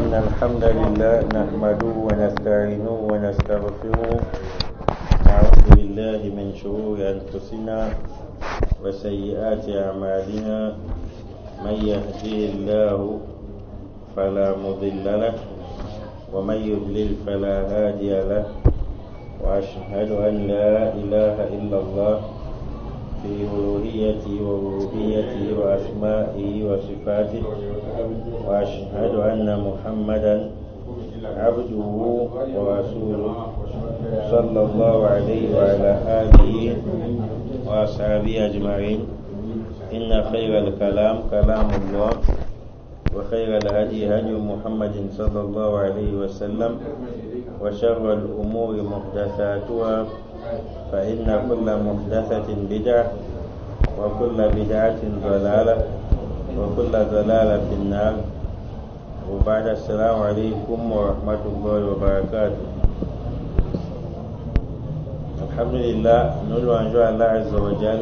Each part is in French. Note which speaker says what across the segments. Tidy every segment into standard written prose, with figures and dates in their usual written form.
Speaker 1: إن الحمد لله نحمده ونستعينه ونستغفره نعوذ بالله من شرور أنفسنا وسيئات أعمالنا من يهدي الله فلا مضل له ومن يضلل فلا هادي له وأشهد أن لا إله إلا الله في ألوهيته وربوبيته وأسمائه وصفاته وأشهد أن محمدا عبده ورسوله صلى الله عليه وعلى آله وأصحابه أجمعين إن خير الكلام كلام الله وخير الهدي هدي محمد صلى الله عليه وسلم وشر الأمور محدثاتها فإن كل محدثة بدعة وكل بدعة ضلالة وكل ضلالة في النار وبعد السلام عليكم ورحمة الله وبركاته. Alhamdulillah, nous louangeons Allah Azza wa Jal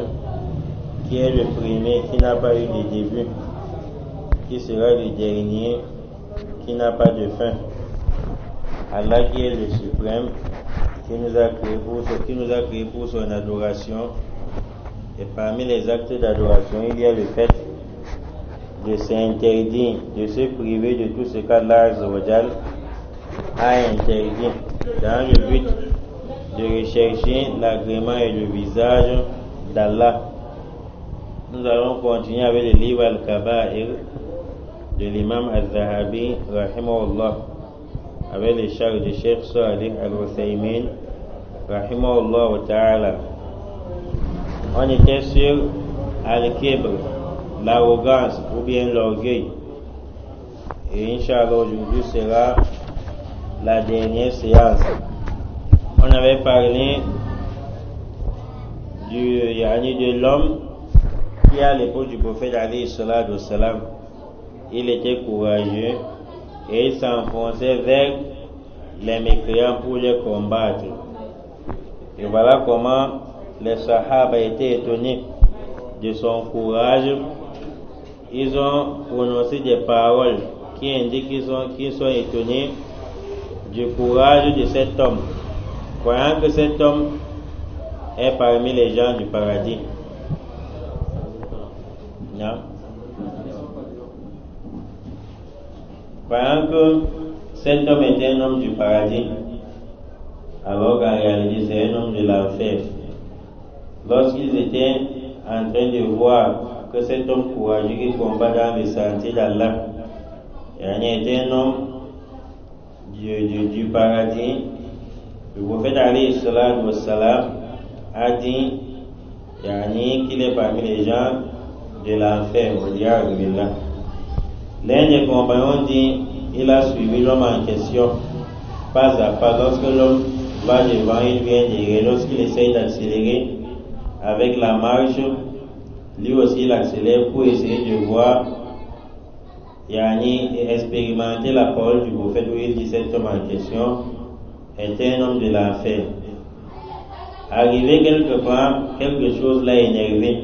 Speaker 1: qui est le premier, qui n'a pas eu de début, qui sera le dernier, qui n'a pas de fin. Allah qui est le suprême, qui nous a créé pour son adoration. Et parmi les actes d'adoration, il y a le fait de s'interdire, de se priver de tout ce qu'Allah Azza wa Jal a interdit, dans le but de rechercher l'agrément et le visage d'Allah. Nous allons continuer avec le livre Al-Kaba'ir de l'imam Al-Zahabi rahimahullah, avec les charges de Cheikh Salih Al-Uthaymin rahimahullah ta'ala. On était sur Al-Kibr, l'arrogance ou bien l'orgueil. Et Inch'Allah, aujourd'hui sera la dernière séance. On avait parlé de l'homme qui, à l'époque du prophète alayhi salatu wassalam, il était courageux et il s'enfonçait vers les mécréants pour les combattre. Et voilà comment les Sahaba étaient étonnés de son courage. Ils ont prononcé des paroles qui indiquent qu'ils sont étonnés du courage de cet homme, croyant que cet homme est parmi les gens du paradis. Non? Croyant que cet homme était un homme du paradis, alors qu'en réalité c'est un homme de l'enfer. Lorsqu'ils étaient en train de voir que cet homme courageux qui combat dans le sentier d'Allah était un homme du paradis, le prophète alayhi salatu wassalam a dit qu'il est parmi les gens de l'enfer. L'un des compagnons dit, il a suivi l'homme en question pas à pas. Lorsque l'homme va devant, il vient derrière. Lorsqu'il essaye d'accélérer avec la marche, lui aussi il accélère pour essayer de voir et expérimenter la parole du prophète, où il dit cet homme en question était un homme de l'enfer. Arrivé quelque part, quelque chose l'a énervé.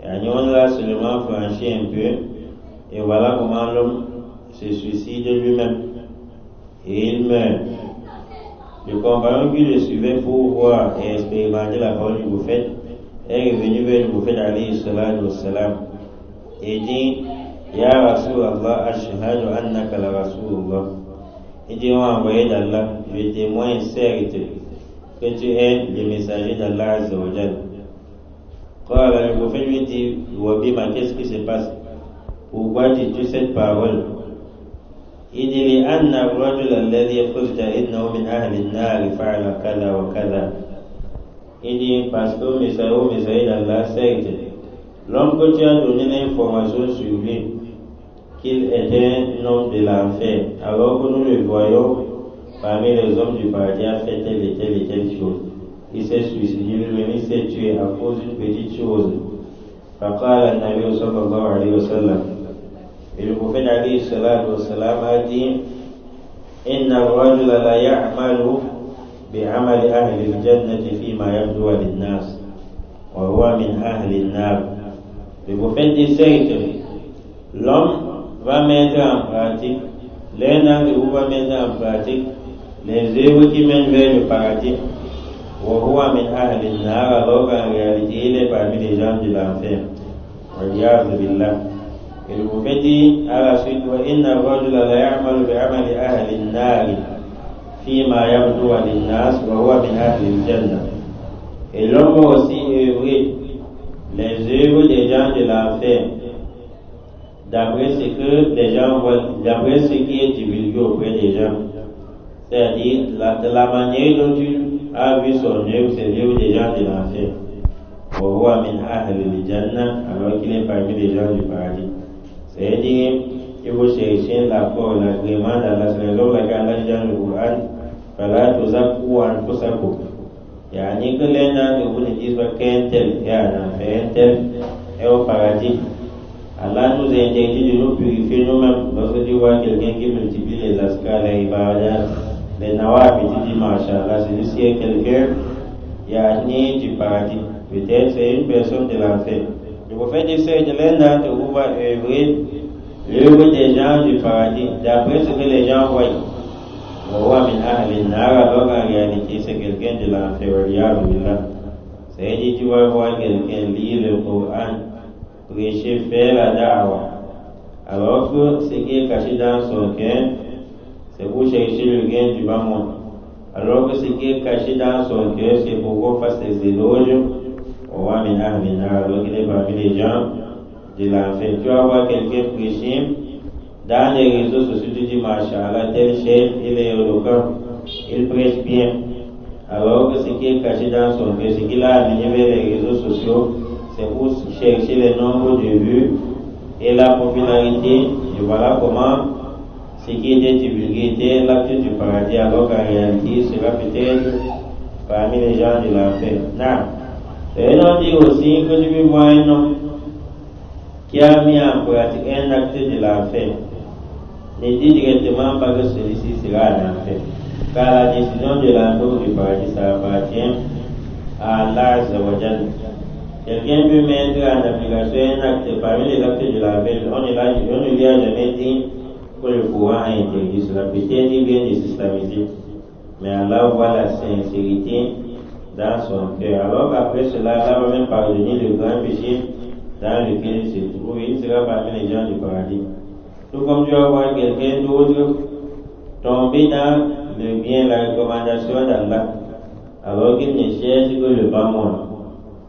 Speaker 1: On l'a seulement franchi un peu, et voilà comment l'homme se suicide lui-même et il meurt. Le compagnon qui le suivait pour voir et expérimenter la parole du prophète est revenu vers le prophète alayhi salatu wassalam et dit, Ya Rasulallah, ashhadu annaka la Rasulullah. Il dit, envoyé d'Allah, je témoigne certes que tu es le messager d'Allah Azza wa Jal. Quand le prophète lui dit, Wabima, qu'est-ce qui se passe? Pourquoi dis-tu cette parole? Il dit, Anna rajul alladhi qulta innahu min ahli an-nar fa'ala kada wa kada. Il dit, parce que au messager d'Allah, certes, l'homme que tu as donné l'information sur lui, qu'il était un homme de l'enfer, alors que nous le voyons parmi les hommes du paradis, a fait telle et telle chose. Il s'est suicidé lui-même, il s'est tué à cause d'une petite chose. Faqala an-nabi sallallahu alayhi wa sallam. Et le prophète alayhi salatu wa sallam a dit, Inna ar-rajula la ya'malu bi'amali ahli al-jannati fima yabdu lin-nas wa huwa min ahli an-nar. Le prophète dit certes, l'homme va mettre en pratique L'un de vous va mettre en pratique les œuvres qui mènent vers le paradis. وهو من أهل النار, alors qu'en réalité il est parmi les gens de l'enfer. والعياذ بالله. Il vous fait dire à la suite وإن الرجل لا يعمل بعمل أهل النار فيما يبدو للناس وهو من أهل الجنة. Et l'homme va aussi œuvrer les œuvres des gens de l'enfer d'après ce que les gens voient, d'après ce qui est divulgué auprès des gens. C'est-à-dire de la manière dont tu as vu son œuvre, c'est l'œuvre des gens de l'enfer. وهو من أهل الجنة, alors qu'il est parmi les gens du paradis. C'est-à-dire il faut chercher l'accord, l'agrément d'Allah. C'est la raison pour laquelle Allah dit dans le Coran فلا تزكوا أنفسكم. Yani que l'un d'entre vous ne dise pas qu'un tel est en enfer, un tel est au paradis. Allah nous a interdit de nous purifier nous-mêmes. Lorsque tu vois quelqu'un qui multiplie les askars, les ibadah, les nawafil, tu dis Masha'Allah, celui-ci est quelqu'un yani du paradis. Peut-être c'est une personne de l'enfer. Le prophète dit que l'un d'entre vous va œuvrer l'œuvre des gens du paradis, d'après ce que les gens voient. Alors en réalité c'est quelqu'un de l'enfer. C'est-à-dire tu vas voir quelqu'un lire le Coran, prêcher, faire la da'wa, alors que ce qui est caché dans son cœur c'est pour chercher le gain du bas monde. Alors que ce qui est caché dans son cœur c'est pour qu'on fasse des éloges. Alors qu'il est parmi les gens de l'enfer. Tu vas voir quelqu'un prêcher dans les réseaux sociaux, tu dis Masha'Allah, tel chef, il est éloquent, il prêche bien. Alors que ce qui est caché dans son cœur, ce qu'il a amené vers les réseaux sociaux, c'est pour chercher le nombre de vues et la popularité. Et voilà comment ce qui était divulgué était l'acte du paradis, alors qu'en réalité, cela peut-être parmi les gens de l'enfer. Non. Et on dit aussi que tu peux voir un homme qui a mis en pratique un acte de l'enfer. Ne dit directement pas que celui-ci sera en enfer. Car la décision de l'enfer du paradis, ça appartient à Allah Azzawajal. Quelqu'un peut mettre en application un acte parmi les actes de l'enfer. On ne lui a jamais dit que le Coran a interdit cela. Peut-être il vient de s'islamiser. Mais Allah voit la sincérité dans son cœur. Alors qu'après cela, Allah va même pardonner le grand péché dans lequel il se trouve. Il sera parmi les gens du paradis. Tout comme tu vas voir quelqu'un d'autre tomber dans le bien, la recommandation d'Allah, alors qu'il ne cherche que le bas monde.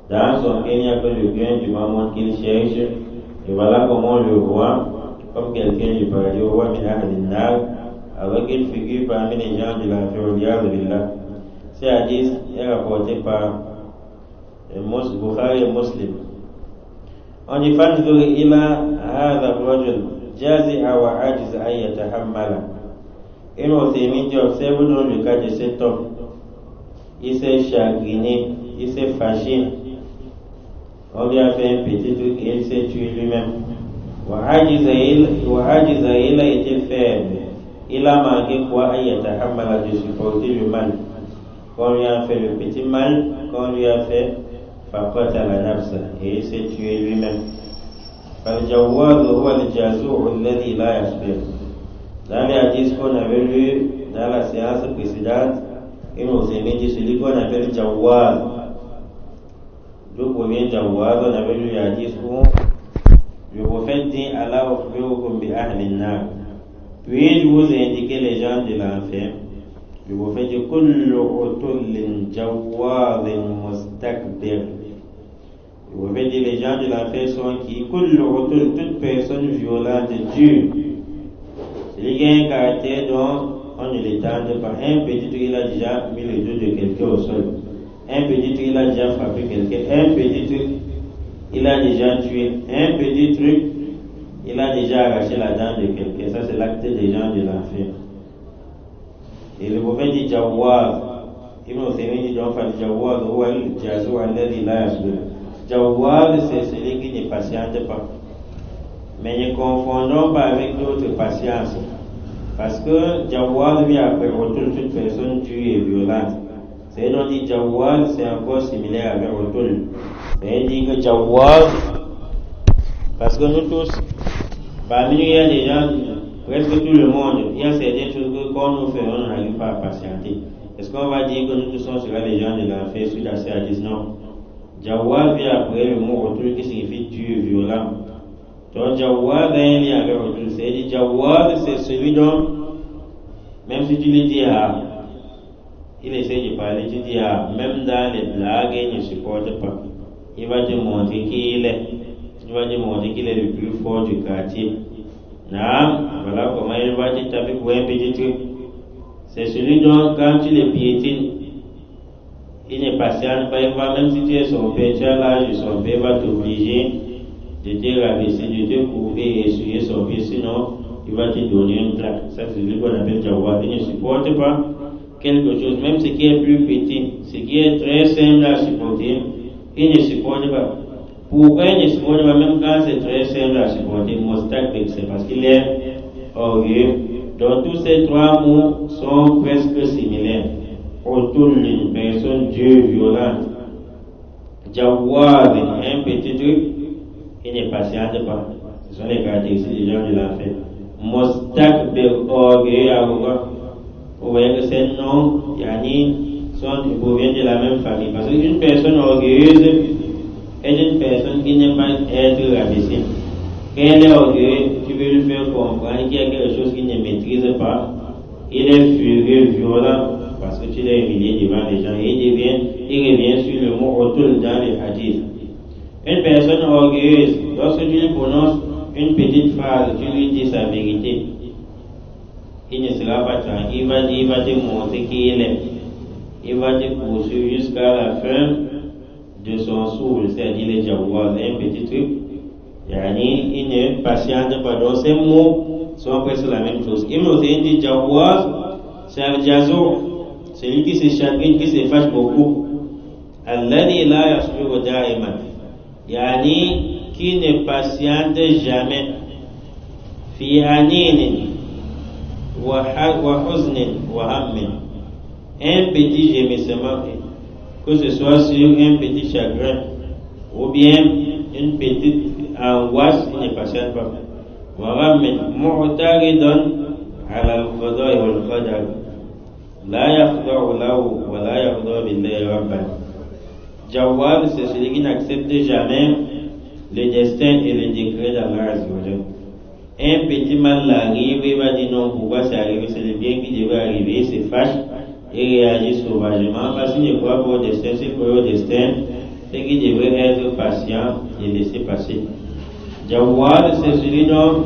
Speaker 1: Dans son cœur, il n'y a que le bien du bas monde qu'il cherche. Et voilà comment on le voit comme quelqu'un du paradis. On voit alors qu'il figure parmi les gens de l'enfer. Ce hadith est rapporté par Bukhari et Muslim. On dit فانظر إلى هذا الرجل جازع وعاجز أن يتحمل. Et nous tu observes dans le cas de cet homme, il s'est chagriné, il s'est fâché, on lui a fait un petit truc et il s'est tué lui-même. وعاجز il a été faible, il a manqué quoi أن يتحمل, de supporter le mal. Qu'on lui a fait le petit mal, qu'on lui a fait فقتل نفسه, et il s'est tué lui-même. فالجواد هو الجازوع الذي لا يصبر. Dans les hadiths qu'on avait lu dans la séance précédente, il nous a dit celui qu'on appelle Jawad. D'où provient Jawad? On avait lu les hadiths où le prophète dit Allah ukhbirukum bi ahli an-nar. Puis je vous ai indiqué les gens de l'enfer. Le prophète dit kullu utullin jawadin mustakbir. Le prophète dit les gens de l'enfer sont qui? Kullu utul, toute personne violente, dure. Celui qui a un caractère dont on ne l'étende pas. Un petit truc, il a déjà mis le dos de quelqu'un au sol. Un petit truc, il a déjà frappé quelqu'un. Un petit truc, il a déjà tué. Un petit truc, il a déjà arraché la dent de quelqu'un. Ça, c'est l'acte des gens de l'enfer. Et le prophète dit Jawad. Ibn Uthaymin dit donc Jawad, huwa al-jazu alladhi la yasbir. Jawad, c'est celui qui ne patiente pas. Mais ne confondons pas avec d'autres patience. Parce que Jawad vient après Rotul, toute personne tue et violente. C'est donc dit Jawad, c'est encore similaire avec Rotul. C'est-à-dire que Jawad, parce que nous tous, parmi nous il y a des gens presque tout le monde, il y a certaines choses que quand nous faisons, on n'arrive pas à patienter. Est-ce qu'on va dire que nous tous sommes les gens de l'enfer suite à ces hadiths? Non. Jawad vient après le mot retour qui signifie dur, violent. Donc Jawad a un lien avec retour. C'est-à-dire Jawad, c'est celui dont, même si tu lui dis il essaie de parler, tu dis même dans les blagues, il ne supporte pas. Il va te montrer qui il est. Il va te montrer qu'il est le plus fort du quartier. Voilà comment il va te taper pour un petit truc. C'est celui dont, quand tu le piétines, il ne patiente pas. Il va, même si tu es son père, tu as l'âge de son père, il va t'obliger de te rabaisser, de te couper et essuyer son pied. Sinon, il va te donner une claque. Ça, c'est celui qu'on appelle Jawad. Il ne supporte pas quelque chose, même ce qui est plus petit, ce qui est très simple à supporter, il ne supporte pas. Pourquoi il ne supporte pas, même quand c'est très simple à supporter? Mustakbir, c'est parce qu'il est orgueilleux. Donc tous ces trois mots sont presque similaires. Autour d'une personne Dieu violente. Jawad, un petit truc, il ne patiente pas. Ce sont les caractéristiques des gens de l'enfer. Mustakbir, orgueilleux, arrogant. Vous voyez que ces noms, proviennent de la même famille. Parce qu'une personne orgueilleuse est une personne qui n'aime pas être rabaissée. Quand elle est orgueilleuse, tu veux lui faire comprendre qu'il y a quelque chose qu'il ne maîtrise pas. Il est furieux, violent, parce que tu l'as humilié devant les gens. Et il revient sur le mot retour dans les hadiths. Une personne orgueilleuse, lorsque tu lui prononces une petite phrase, tu lui dis sa vérité, il ne sera pas tranquille, il va te montrer qui il est. Il va te poursuivre jusqu'à la fin de son souffle, c'est-à-dire les Jawad, un petit truc. Il ne patiente pas. Donc ces mots sont presque la même chose. Ibn Uthaymin dit Jawad, c'est Al-Jazour, celui qui se chagrine, qui se fâche beaucoup. Alladhi la yasbiru da'iman, qui ne patiente jamais. Fi aninin wa huznin wa hammin, un petit gémissement, que ce soit sur un petit chagrin ou bien une petite angoisse, il ne patiente pas. Wa hammin mu'taridun ala al-qada'i wal qadar, la yakhda'u lahu wa la yakhda'u billahi rabban. Jawad, c'est celui qui n'accepte jamais le destin et le décret d'Allah Azza wa Jalla. Un petit mal arrive, il va dire non, pourquoi c'est arrivé, c'est le bien qui devait arriver, il se fâche et réagit sauvagement parce qu'il ne croit pas au destin. S'il croit au destin, c'est qu'il devrait être patient et laisser passer. Jawad, c'est celui dont,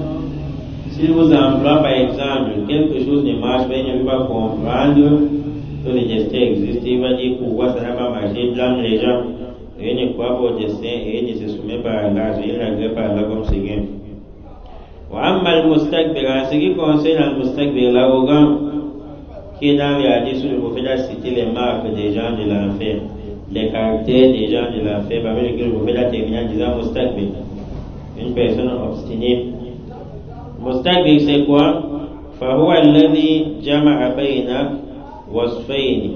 Speaker 1: s'il vous emploie par exemple, quelque chose ne marche pas, il ne veut pas comprendre que le destin existe, il va dire pourquoi ça n'a pas marché, il blâme les gens, et il ne croit pas au destin et il ne se soumet pas à Allah, il ne regrette pas Allah comme c'est gain. En ce qui concerne Al-Mustakbir, l'arrogant, qui est dans les hadiths où le prophète a cité les marques des gens de l'enfer, les caractères des gens de l'enfer, parmi lesquels le prophète a terminé en disant Mustakbir, une personne obstinée. Mustakbir, c'est quoi? فهو الذي جمع بين وصفين.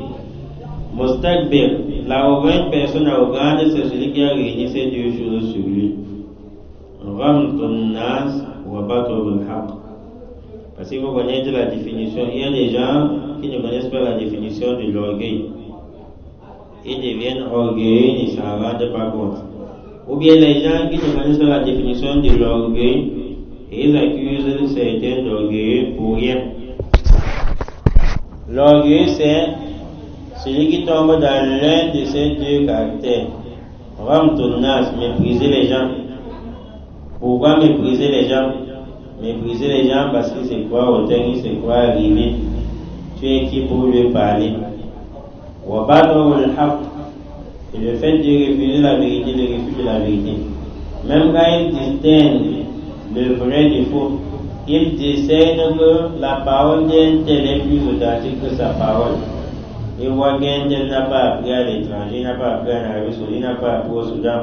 Speaker 1: Mustakbir, l'arrogant, une personne arrogante, c'est celui qui a réuni ces deux choses sur lui. Ghamtun nas wa batrul haq. Parce qu'il faut connaître la définition. Il y a des gens qui ne connaissent pas la définition de l'orgueil. Ils deviennent orgueilleux, ils ne s'en rendent pas compte. Ou bien les gens qui ne connaissent pas la définition de l'orgueil, ils accusent certains d'orgueilleux pour rien. L'orgueil, c'est celui qui tombe dans l'un de ces deux caractères. Ghamtun nas, mépriser les gens. Pourquoi mépriser les gens? Mépriser les gens parce qu'ils se croient autant, ils se croient arrivés. Tu es qui pour lui parler? Wa batrul haq, et le fait de refuser la vérité, le refus de la vérité. Même quand ils distinguent le vrai du faux, ils discernent que la parole d'un tel est plus authentique que sa parole. Ils voient qu'un tel n'a pas appris à l'étranger, n'a pas appris en Arabie Saoudite, n'a pas appris au Soudan.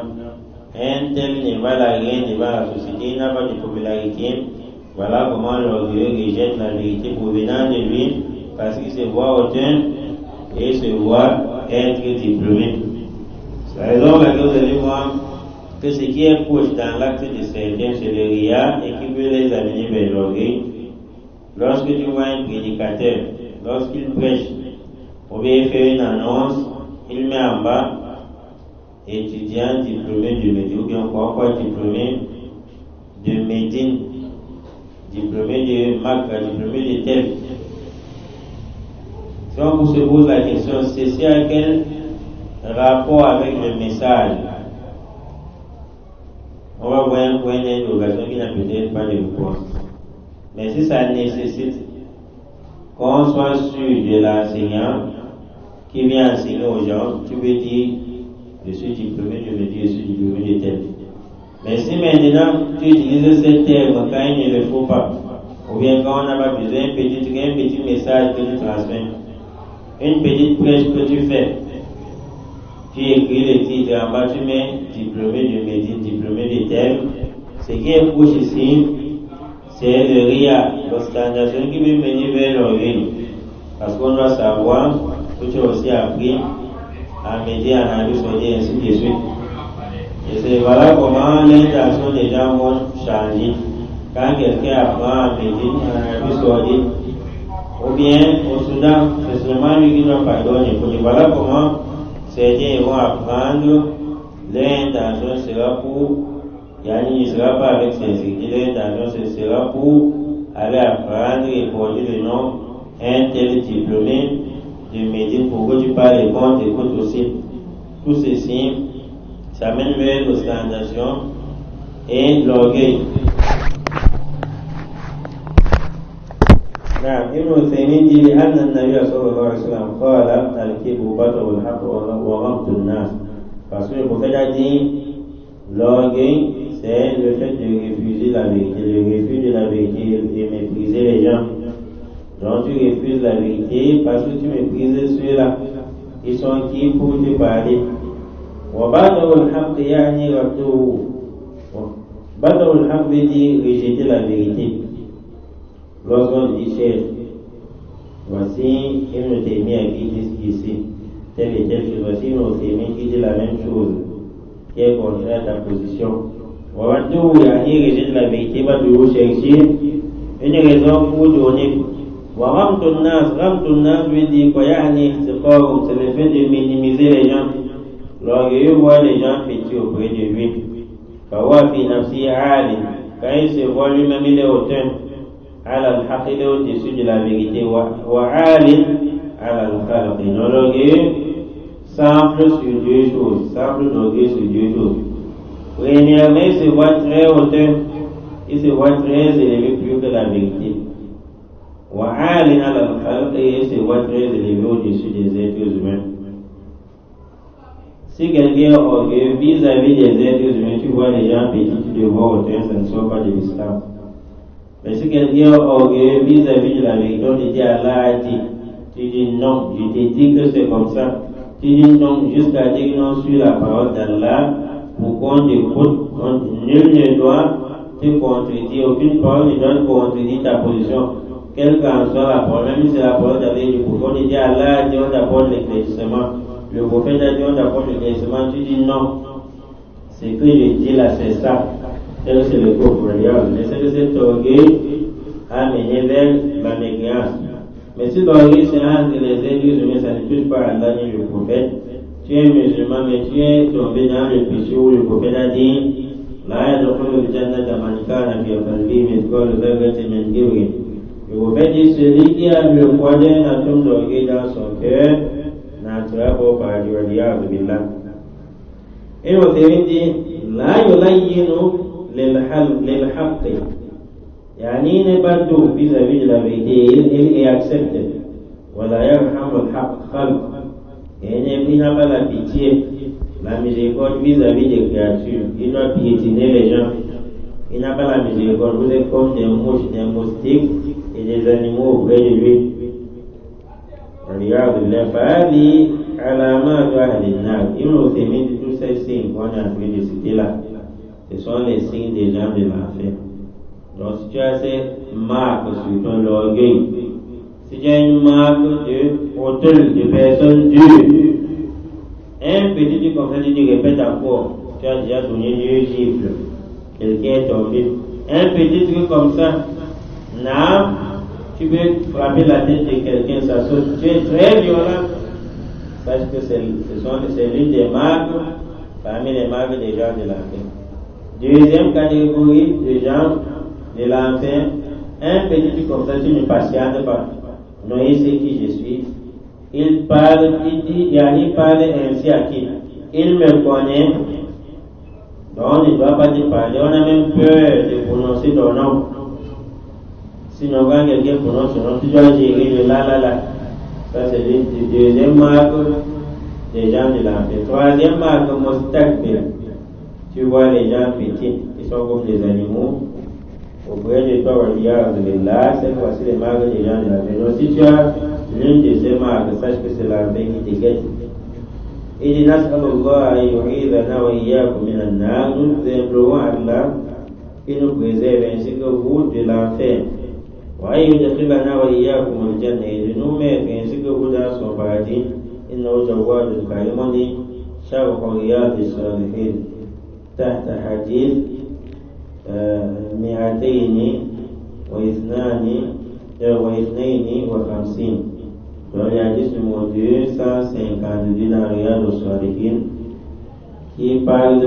Speaker 1: Un tel ne valent rien devant la société, il n'a pas de popularité. Voilà comment l'orgueilleux rejette la vérité provenant de lui, parce qu'il se voit hautain et se voit être diplômé. C'est la raison pour laquelle vous allez voir que ce qui est proche dans l'acte de certains, c'est le ria et qui veut les amener vers l'orgueil. Lorsque tu vois un prédicateur, lorsqu'il prêche, ou bien faire une annonce, il met en bas étudiant diplômé de Médine, ou bien encore diplômé de Médine, diplômé de Makka, diplômé de tel. Si on vous se pose la question, c'est à quel rapport avec le message? On va voir un point d'interrogation qui n'a peut-être pas de réponse. Mais si ça nécessite qu'on soit sûr de l'enseignant qui vient enseigner aux gens, tu peux dire, je suis diplômé de Médine, je suis diplômé de tel. Mais si maintenant tu utilises ce terme quand il ne le faut pas, ou bien quand on n'a pas besoin, un petit message que tu transmets, une petite prêche que tu fais, tu écris le titre, en bas tu mets diplômé de Médine, diplômé de tel. Ce qui est couche ici, c'est le RIA, l'ostentation qui veut mener vers l'orgueil. Parce qu'on doit savoir que tu as aussi appris à médier, en Arabie Saoudite, ainsi de suite. Et c'est voilà comment l'intention des gens vont changer. Quand quelqu'un apprend à médier en Arabie Saoudite, ou bien au Soudan, c'est seulement lui qui doit pardonner. Voilà comment certains vont apprendre, leur intention sera pour, il ne sera pas avec sincérité, leur intention sera pour aller apprendre et porter le nom un tel diplômé de Médine pour que tu parles et qu'on t'écoute aussi. Tout ceci, ça mène vers l'ostentation et l'orgueil. نعم ابن عثيمين dit أن النبي صلى الله عليه وسلم قال الكبر بطر الحق وغمط الناس. Parce que le prophète a dit l'orgueil c'est le fait de refuser la vérité, le refus de la vérité et mépriser les gens. Donc tu refuses la vérité parce que tu méprises ceux-là. Ils sont qui pour te parler. وبطر الحق يعني رده. بطر الحق veut dire rejeter la vérité. Lorsqu'on dit chef, voici Ibn Taymiyyah qui dit ici, telle et telle chose, voici Ibn Taymiyyah qui dit la même chose, qui est contraire à ta position. Wawadou, il rejette la vérité, va toujours chercher une raison pour donner. Waramtun nas veut dire quoi, c'est le fait de minimiser les gens. L'orgueilleux voit les gens petits auprès de lui. Fawafi nafsi ali, quand il se voit lui-même, il est hautain. على الحق au-dessus de la vérité وعال على الخلق. L'orgueil semble sur deux choses, semble d'orgueil sur deux choses. Premièrement, il se voit très hautain, il se voit très élevé plus que la vérité. وعال على الخلق, et il se voit très élevé au-dessus des êtres humains. Si quelqu'un est orgueilleux vis-à-vis des êtres humains, tu vois les gens petits, tu les vois hautain, ça ne sort pas de l'islam. Mais si quelqu'un est orgueilleux vis-à-vis de la vérité, on te dit Allah a dit, tu dis non, je te dis que c'est comme ça. Tu dis non jusqu'à dire non sur la parole d'Allah pour qu'on t'écoute. Nul ne doit te contredire, aucune parole ne doit contredire ta position, quelle qu'en soit la parole, même si c'est la parole d'Allah du prophète. On te dit Allah a dit on t'apporte l'éclaircissement, le prophète a dit on t'apporte l'éclaircissement, tu dis non. Ce que je dis là c'est ça. C'est le pauvre, c'est que cet orgueil a mené vers la mécréance. Mais si l'orgueil c'est entre les êtres humains, ça ne touche pas Allah ni le prophète. Tu es musulman, mais tu es tombé dans le péché où le prophète a dit La yadkhulu al-jannata man kana fi qalbihi mithqalu dharratin min kibrin. Le prophète dit celui qui a le poids d'un atome d'orgueil dans son cœur n'entrera pas au paradis. Et on dit La yulayinu للحق يعني نبدو vis-à-vis de la vérité, il est accepté. ولا يرحم الحق خلق, et il n'a pas la pitié, la miséricorde vis-à-vis des créatures. Il doit piétiner les gens, il n'a pas la miséricorde. Vous êtes comme des mouches, des moustiques et des animaux auprès de lui. Regarde les fahadi alamat ahli an-nar. Il nous fait mis tous ces signes qu'on est en train de citer là. Ce sont les signes des gens de l'enfer. Donc si tu as ces marques sur ton orgueil, si tu as une marque de hôtel, de personne dure, un petit truc comme ça, tu répètes encore, tu as déjà donné 2 gifles, quelqu'un est tombé. Un petit truc comme ça, tu peux frapper la tête de quelqu'un, ça saute, tu es très violent. Sache que c'est l'une des marques, parmi les marques des gens de l'enfer. Deuxième catégorie de gens de l'enfer, un petit comme ça, tu ne patientes pas. Non, il sait qui je suis. Il parle, il parle ainsi à qui? Il me connaît. Donc on ne doit pas te parler, on a même peur de prononcer ton nom. Sinon, quand quelqu'un prononce son nom, tu dois gérer le là. Ça, c'est la deuxième marque des gens de l'enfer. Troisième marque, Mustakbir. Tu vois les gens petits, qui sont comme des animaux. Auprès de toi, cette fois-ci les marques des gens de l'enfer. Donc, si tu as l'une de ces marques, sache que c'est l'enfer qui te guette. Et نسأل الله أن يعيذنا وإياكم من النار. Nous implorons Allah qui nous préserve ainsi que vous de l'enfer. وأن يدخلنا وإياكم الجنة. Et de nous mettre ainsi que vous dans son paradis. إنه جواد كريم شرح رياض الصالحين تحت حديث 252. Dans le hadith numéro 252 dans Riyad al-Salihin, qui parle,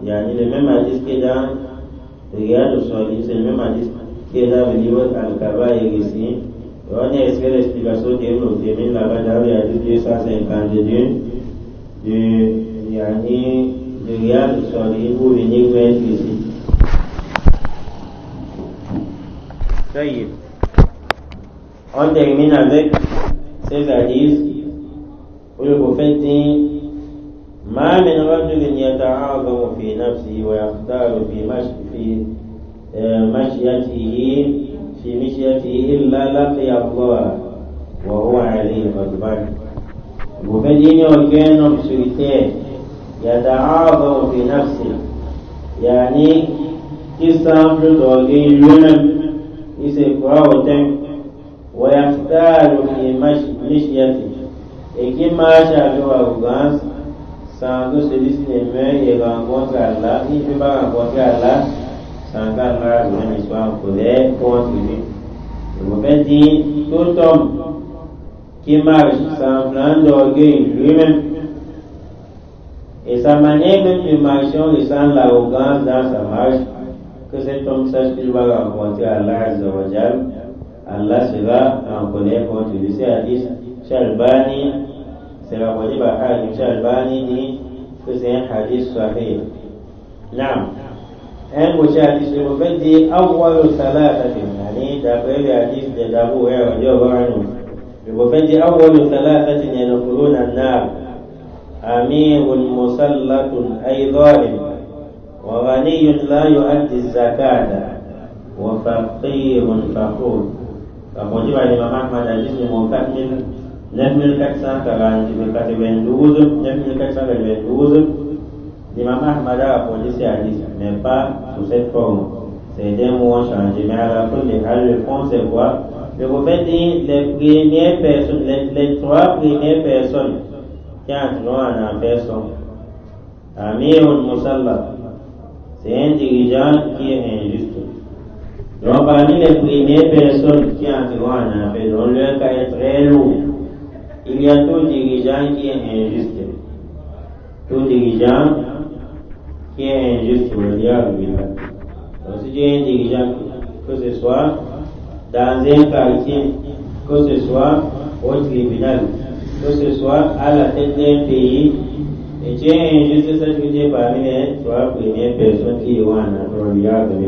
Speaker 1: il y a le même hadith qui est dans Riyad al-Salihin, c'est le même hadith qui est dans le livre Al-Kabaïr ici. On a extrait l'explication de Ibn Uthaymin là-bas dans le hadith 252 de Riyad al-Salihin pour venir mettre ici. Ça y est. On termine avec ces hadiths où le prophète dit ما من رجل يتعاظم في نفسه ويختار في مشيته إلا لقي الله وهو عليه غضبان. Le prophète dit il n'y a aucun homme solitaire يتعاظم في نفسه, يعني qui semble d'orgueil lui-même, il se croit hautain. ويختار في مشيته, et qui marche avec arrogance sans que celui-ci ne meure et rencontre Allah. Il ne peut pas rencontrer Allah sans qu'Allah lui soit en colère contre lui. Le prophète dit tout homme qui marche semblant d'orgueil lui-même et sa manière même de marcher ressent l'arrogance dans sa marche, que cet homme sache qu'il va rencontrer Allah Azza wa Jal. Allah sera en colère contre lui. C'est hadith Shalbani, c'est rapporté par Hakim. Shalbani dit que c'est un hadith sahih. Naam. Un autre hadith, le prophète dit Awwalu salatatin, d'après le hadith d'Abu Hurairah, le prophète dit Awwalu salatatin yadkhuluna an-nar amirun musallatun ay zalim wa ghaniyyun la yu'addi az-zakata wa faqirun fakhur. Rapporté par l'imam Ahmad, hadith numéro 9492, l'imam Ahmad a rapporté ces hadiths, mais pas sous cette forme. Certains mots ont changé, mais à la fin, le fond, c'est quoi? Le prophète dit les trois premières personnes qui entreront en enfer sont Amirun Musallat, c'est un dirigeant qui est injuste. Donc parmi les premières personnes qui entreront en enfer, dont leur cas est très lourd, il y a tout dirigeant qui est injuste. Tout dirigeant qui est injuste, on dit à lui. Donc si tu es un dirigeant, que ce soit dans un quartier, que ce soit au tribunal, que ce soit à la tête d'un pays, et tu es injuste, ça veut dire parmi les trois premières personnes qui iront en enfer, on dit à lui.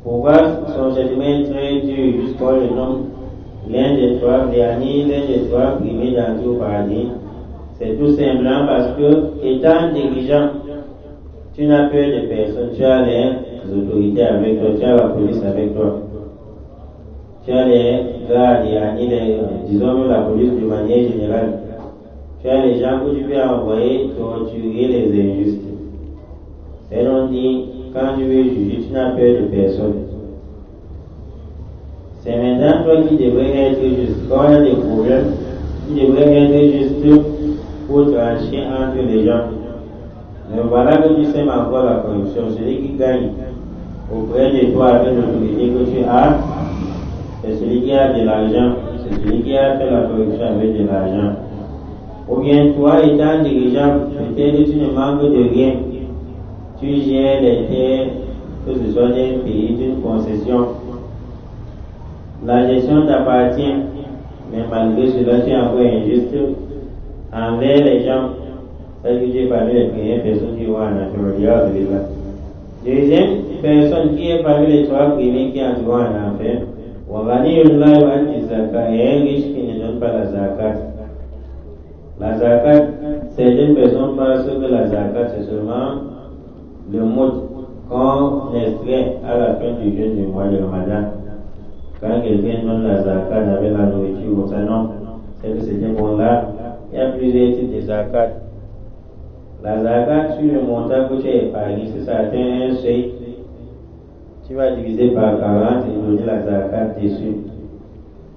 Speaker 1: Pourquoi son jugement est très dur jusqu'à le nom l'un des trois derniers, l'un des trois premiers d'entrée au paradis? C'est tout simplement parce que, étant dirigeant, tu n'as peur de personne, tu as les autorités avec toi, tu as la police avec toi, tu as les gardes, disons la police de manière générale, tu as les gens que tu peux envoyer torturer les injustes. C'est donc dit, quand tu veux juger, tu n'as peur de personne. C'est maintenant toi qui devrais être juste. Quand il y a des problèmes, tu devrais être juste pour trancher entre les gens. Mais voilà que tu sèmes encore la corruption. Celui qui gagne auprès de toi avec l'autorité que tu as, c'est celui qui a de l'argent, c'est celui qui a fait la production avec de l'argent. Ou bien toi, étant dirigeant, peut-être tu ne manques de rien. Tu gères les terres, que ce soit d'un pays, d'une concession. La gestion t'appartient, mais malgré cela, tu es encore injuste envers les gens. C'est que tu es parmi les premières personnes qui vont en enfer. Regarde là. Deuxième personne qui est parmi les trois premiers qui entreront en enfer, et un riche qui ne donne pas la zakat. La zakat, certaines personnes pensent que la zakat c'est seulement le mot qu'on extrait à la fin du jeûne du mois de Ramadan. Quand quelqu'un donne la zakat avec la nourriture ou ça, non, c'est que c'était bon là. Il y a plusieurs types de zakat. La zakat sur le montant que tu as épargné, si ça atteint un seuil, tu vas diviser par 40 et donner la zakat dessus.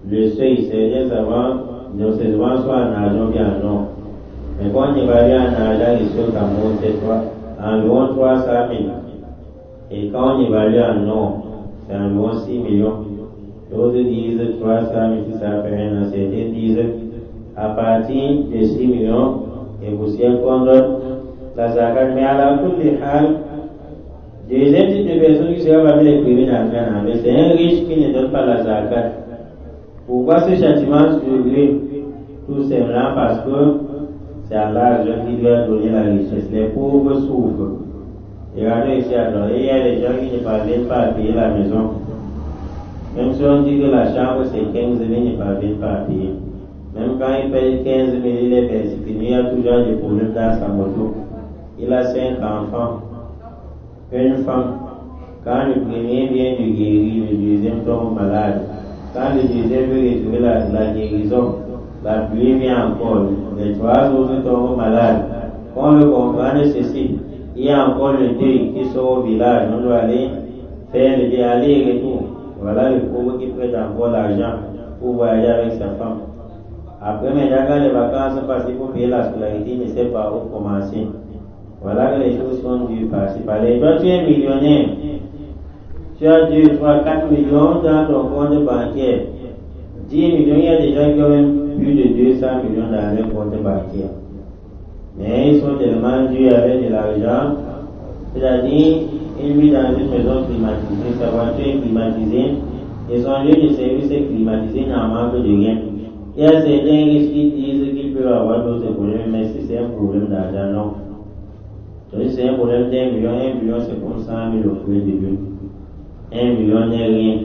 Speaker 1: Le seuil, c'est avant, non seulement soit en argent bien en or. Mais quand on évalue en argent ici au Cameroun, c'est environ 300 000. Et quand on évalue en or, c'est environ 6 millions. D'autres disent 300 000, si ça fait un an. Certains disent à partir de 6 millions, et poussière qu'on donne la zakat. Mais à la toute des hal, deuxième type de personnes qui sera parmi les premiers dans le monde, c'est un riche qui ne donne pas la zakat. Pourquoi ce châtiment sur lui? Tout simplement parce que c'est Allah qui lui a donné la richesse. Les pauvres souffrent. Et regardez ici à droite, il y a des gens qui ne parviennent pas à payer la maison. Même si on dit que la chambre c'est 15 000, ils ne parviennent pas à payer. Même quand il paye 15 000, il est persécuté, il y a toujours des problèmes dans sa moto. Il a 5 enfants, une femme. Quand le premier vient de guérir, le deuxième tombe malade. Quand le deuxième veut retrouver la guérison, la pluie vient encore. Les 3 autres tombent malades. Quand on veut comprendre ceci, il y a encore le deuil qui sort au village. On doit aller faire le deuil, aller et retour. Voilà le pauvre qui prête encore l'argent pour voyager avec sa femme. Après, maintenant, quand les vacances sont passées pour payer la scolarité, il ne sait pas où commencer. Voilà que les choses sont dures par-ci par-là. Toi, tu es millionnaire. Tu as 2, 3, 4 millions dans ton compte bancaire. 10 millions, il y a des gens qui ont même plus de 200 millions dans leur compte bancaire. Mais ils sont tellement durs avec de l'argent. C'est-à-dire, ils vivent dans une maison climatisée, sa voiture est climatisée, et son lieu de service est climatisé, n'en manque de rien. Il y a certains riches qui disent qu'ils peuvent avoir d'autres problèmes, mais si c'est un problème d'argent, non. Donc, si c'est un problème d'1 million, 1 million c'est comme 100 000 au point de vue. 1 million n'est rien.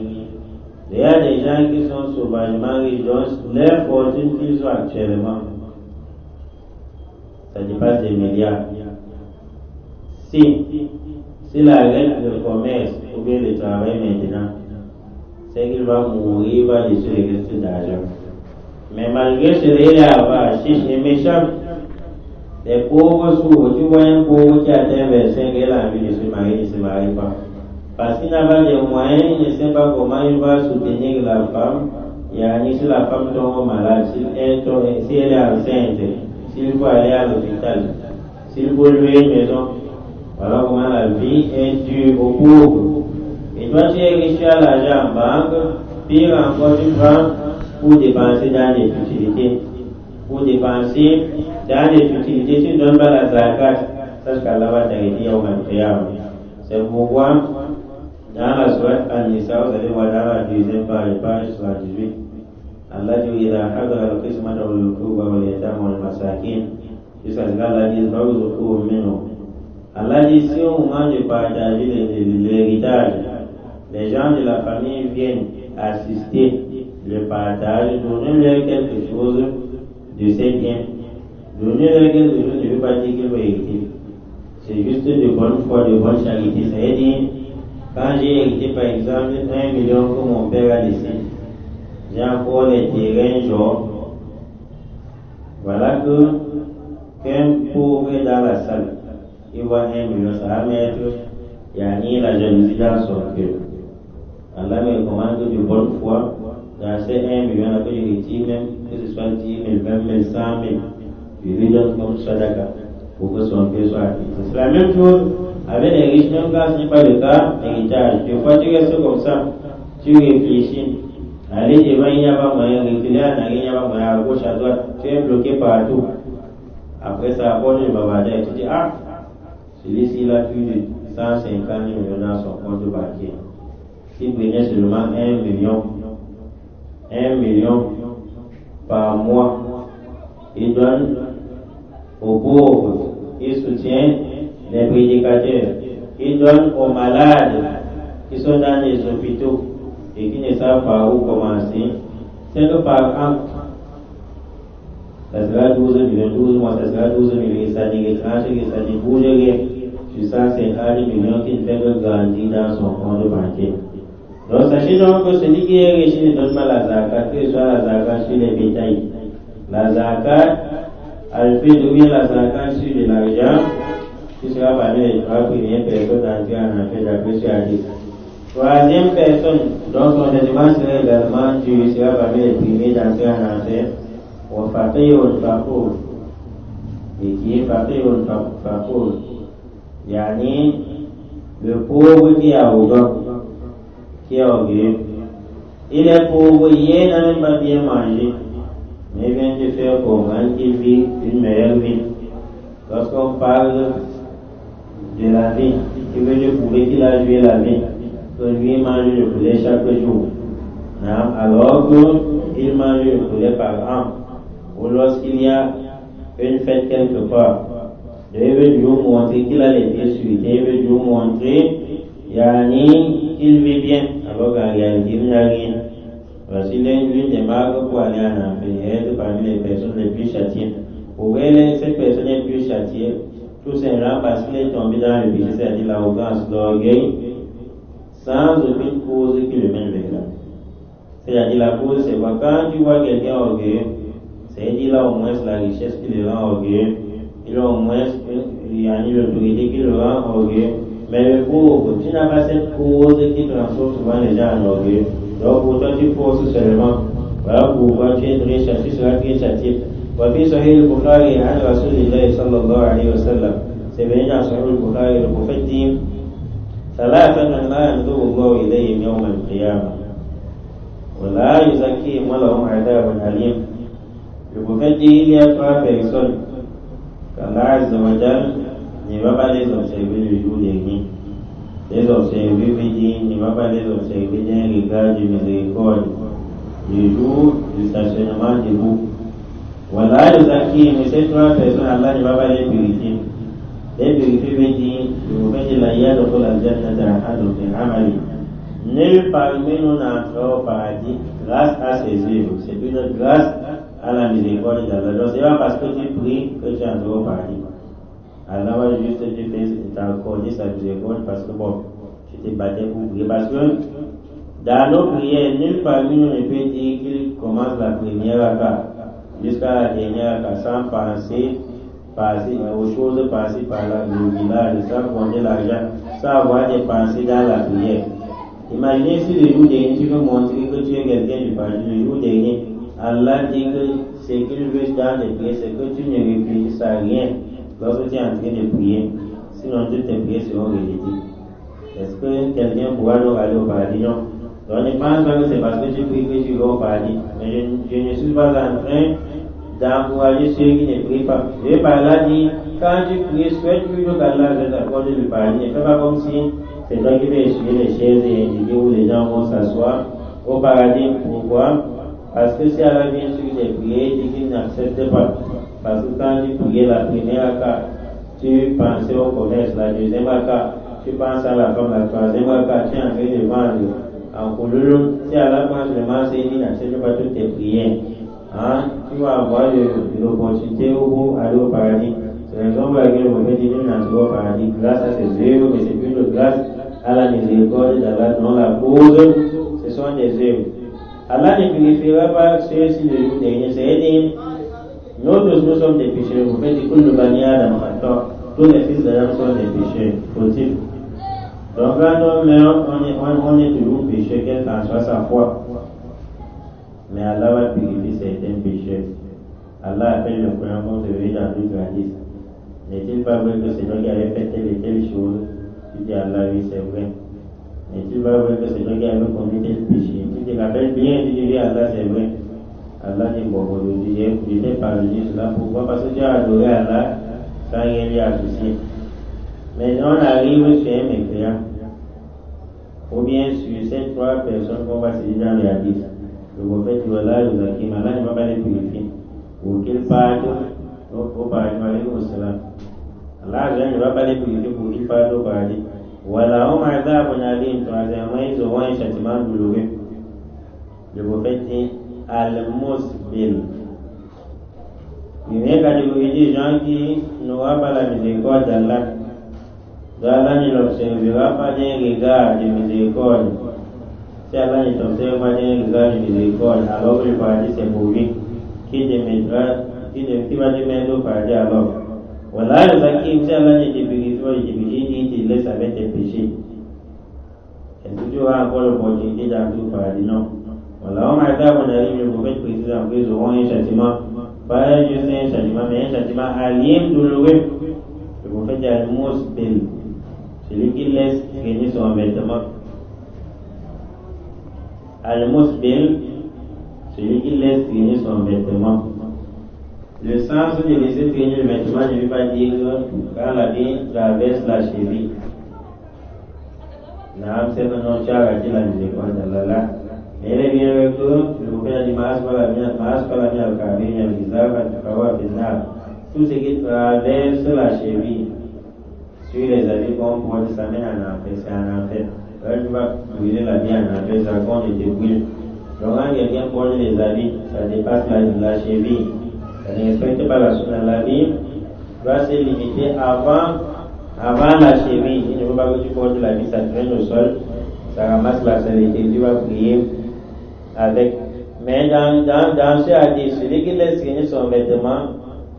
Speaker 1: Il y a des gens qui sont sauvagement riches, donc leur fortune qu'ils ont actuellement, ça dépasse des milliards. Si la règle de commerce ou bien le travail maintenant, c'est qu'il va mourir, il va laisser le reste d'argent. Mais malgré cela, il est avare, chiche et méchant. Les pauvres souffrent. Tu vois un pauvre qui atteint 25 ans, il a envie de se marier, il ne se marie pas. Parce qu'il n'a pas de moyens, il ne sait pas comment il va soutenir la femme. Et si la femme tombe malade, si elle est enceinte, s'il faut aller à l'hôpital, s'il faut louer une maison. Voilà comment la vie est dure aux pauvres. Et toi, tu es riche, tu as l'argent en banque, pire encore, tu prends pour dépenser dans des futilités. Pour dépenser dans des futilités, tu ne donnes pas la zakat. Sache qu'Allah va t'arrêter au Qiyamah. C'est pourquoi, dans la sourate An-Nisa, vous allez voir dans la deuxième page, page 78, Allah dit إذا حضر القسمة والقربى واليتامى والمساكين jusqu'à ce qu'Allah dise فارزقوهم منه. Allah dit si au moment de partager l'héritage, les gens de la famille viennent assister le partage, donnez-leur quelque chose de ces biens. Donnez-leur quelque chose, ne veut pas dire qu'il va hériter. C'est juste de bonne foi, de bonne charité. Ça veut dire, quand j'ai hérité par exemple 1 million que mon père a laissé, j'ai encore les terrains genre. Voilà qu'un pauvre est dans la salle. Il voit 1 million, ça va mettre, il y a ni la jalousie dans son cœur. Allah me recommande que de bonne foi, dans ces 1 million, là que je retire même, que ce soit 10 000, 20 000, 100 000, je lui donne comme sadaka pour que son cœur soit acquis. C'est la même chose avec les riches, même quand ce n'est pas le cas, héritage. Des fois tu restes comme ça, tu réfléchis. Aller devant, il n'y a pas moyen, reculer en arrière, il n'y a pas moyen, à gauche, à droite, tu es bloqué partout. Après ça, apporte le bavardage, tu dis, ah, celui-ci, il a plus de 150 millions dans son compte bancaire. S'il prenait seulement 1 million par mois, il donne aux pauvres, il soutient les prédicateurs, il donne aux malades qui sont dans les hôpitaux et qui ne savent pas où commencer. C'est que par an, ça sera 12 millions, 12 mois, ça sera 12 millions, ça ne tranche, ça ne bouge rien. Sur 150 millions qui ne fait que grandir dans son compte bancaire. Donc sachez donc que celui qui est riche ne donne pas la zakat, que ce soit la zakat sur les bétails. La zakat, elle fait donner la zakat sur de l'argent, qui sera parmi les 3 premières personnes d'entrer en enfer d'après ce hadith. Troisième personne, dont son jugement serait également Dieu, sera parmi les premiers d'entrer en enfer, au faqirun faqur, et qui est faqirun faqur, yani le pauvre qui est arrogant, qui est orgueilleux. Il est pauvre, il n'a même pas bien mangé, mais il vient de faire comprendre qu'il vit une meilleure vie. Lorsqu'on parle de la vie, il veut le poulet qu'il a joué la vie, que lui mange le poulet chaque jour. Alors qu'il mange le poulet par an, ou lorsqu'il y a une fête quelque part, il veut lui montrer qu'il a les pieds sur lui, il veut lui montrer qu'il vit bien, alors qu'en réalité il n'y a rien. Voici l'une des marques pour aller en enfer, être parmi les personnes les plus châtiées. Pour elle, cette personne est plus châtiée, tout simplement parce qu'il est tombé dans le péché, c'est-à-dire l'arrogance, l'orgueil, sans aucune cause qui le mène vers là. C'est-à-dire la cause, c'est quoi? Quand tu vois quelqu'un orgueilleux, c'est-à-dire là au moins la richesse qui le rend orgueilleux, il a au moins l'autorité qui le rend orgueilleux. Mais le pauvre, tu n'as pas cette cause qui transforme souvent les gens en orgueilleux. Donc pour toi, tu forces seulement. Voilà pourquoi tu es très châtié, tu seras très châtié. وفي صحيح البخاري عن رسول الله صلى الله عليه وسلم سبعين عن صحيح البخاري البخاري ثلاثة لا ينظر الله إليهم يوم القيامة ولا يزكيهم ولهم عذاب أليم. البخاري il y a 3 personnes qu'Allah Azza wa Jal ne va pas les observer le jour dernier. Les observer veut dire ne va pas les observer d'un regard de miséricorde le jour du stationnement debout. Voilà les acquis, mais ces 3 personnes, Allah ne va pas les purifier. Les purifier veut dire, le prophète de la Yad de la Jannah Ahadun min Amali. Nul parmi nous n'entrera au paradis grâce à ses œuvres. C'est une grâce à la miséricorde d'Allah. Donc c'est pas parce que tu pries que tu entreras au paradis. Allah va juste t'accorder sa miséricorde parce que bon, tu t'es battu pour prier. Parce que dans nos prières, nul parmi nous ne peut dire qu'il commence la première raka jusqu'à la dernière sans penser aux choses passées par là, le village, sans compter l'argent, sans avoir des pensées dans la prière. Imaginez si le jour dernier tu veux montrer que tu es quelqu'un du paradis, le jour dernier, Allah dit que ce qu'il veut dans les prières, c'est que tu ne réfléchisses à rien lorsque tu es en train de prier, sinon toutes tes prières seront rejetées. Est-ce que quelqu'un pourra donc aller au paradis? Non. Donc ne pense pas que c'est parce que tu pries que tu vas au paradis. Mais je ne suis pas en train d'encourager ceux qui ne prient pas. Et par là dit, quand tu pries, souhaite toujours qu'Allah t'accorde le paradis. Ne fais pas comme si c'est toi qui vas essuyer les chaises et indiquer où les gens vont s'asseoir au paradis. Pourquoi? Parce que si Allah vient sur les prières, il dit qu'il n'accepte pas. Parce que quand tu priais la première cas, tu pensais au commerce, la deuxième cas, tu penses à la femme, la troisième cas, tu es en train de vendre. En couleur, si Allah prend seulement c'est il n'accepte pas toutes tes prières. Tu vas avoir l'opportunité où aller au paradis. C'est la raison pour laquelle le prophète dit qu'il n'entre au paradis grâce à ses œuvres, mais c'est plus de grâce à la miséricorde d'Allah, dont la cause, ce sont des œuvres. Allah ne purifiera pas ceux-ci le jour dernier. C'est-à-dire, nous tous nous sommes des pécheurs. Le prophète dit que le bani Adam, tous les fils d'Adam sont des pécheurs. Faut-il? Donc quand on meurt, on est toujours pécheur, quelle qu'en soit sa foi. Mais Allah va purifier certains pécheurs. Allah appelle le Coran comme se veut dans d'autres hadiths. N'est-il pas vrai que c'est toi qui avais fait telle et telle chose? Tu dis Allah, oui, c'est vrai. Et tu vas voir que c'est toi qui avais commis tel péché. Tu te rappelles bien, tu dis Allah, c'est vrai. Allah dit bon, je t'ai pardonné cela. Pourquoi? Parce que tu as adoré Allah sans rien lui associer. Mais on arrive sur un mécréant, ou bien sur ces 3 personnes qu'on va citer dans les hadiths. Le prophète dit Allah, Allah ne va pas les purifier. Pour qu'ils partent au paradis, Allah ne va pas les purifier pour qu'ils partent au paradis. Voilà, on m'a dit troisièmement, ils auront un châtiment douloureux. Le prophète dit Al-Musbil. Une catégorie de gens qui n'aura pas la miséricorde d'Allah. Allah ne l'observera pas d'un regard de miséricorde. Si Allah ne t'observe pas d'un regard de miséricorde, alors que le paradis c'est pour lui. Qui va te mettre au paradis alors? Voilà, le Zakim, si Allah ne te purifie pas, il te laisse avec tes péchés. Est-ce que tu auras encore l'opportunité d'entrer au paradis? Non. Voilà, on m'a dit, on arrive, le prophète précise en plus, ils auront un châtiment. Pas juste un châtiment, mais un châtiment alien douloureux. Le prophète dit Al-Musbil, celui qui laisse traîner son vêtement. Al-Musbil, celui qui laisse traîner son vêtement. Le sens de laisser traîner le vêtement ne veut pas dire quand la vie traverse la cheville. C'est que non, tu as raté la miséricorde d'Allah. Mais elle est bien avec eux, le prophète a dit tout ce qui traverse la cheville sur les habits qu'on porte, ça mène en enfer, c'est en enfer. Quand tu vas brûler la vie en enfer, ça compte et te brûle. Donc quand quelqu'un porte les habits, ça dépasse la cheville. Ça ne respecte pas la sunna. La vie doit se limiter avant la cheville. Il ne faut pas que tu portes la vie, ça traîne au sol, ça ramasse la saleté, tu vas prier avec. Mais dans ce hadith, celui qui laisse traîner son vêtement,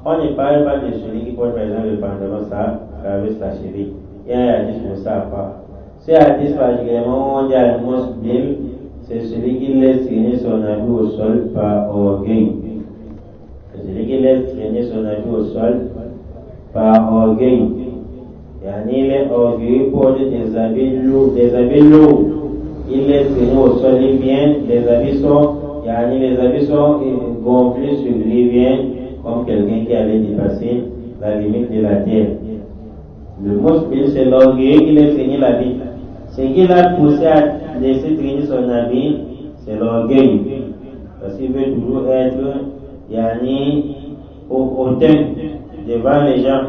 Speaker 1: on ne parle pas de celui qui porte par exemple le pantalon, ça traverse la cheville. Il y a un hadith pour ça à part. Ce hadith particulièrement, on dit Al-Musbil, c'est celui qui laisse traîner son habit au sol par orgueil. C'est celui qui laisse traîner son habit au sol par orgueil. Il est orgueilleux, porte des habits lourds. Il laisse traîner au sol, il vient, les habits sont gonflés sur lui, il vient comme quelqu'un qui allait dépasser la limite de la terre. Le musbil, c'est l'orgueil qui laisse traîner l'habit. Ce qui l'a poussé à laisser traîner son habit, c'est l'orgueil. Parce qu'il veut toujours être hautain devant les gens.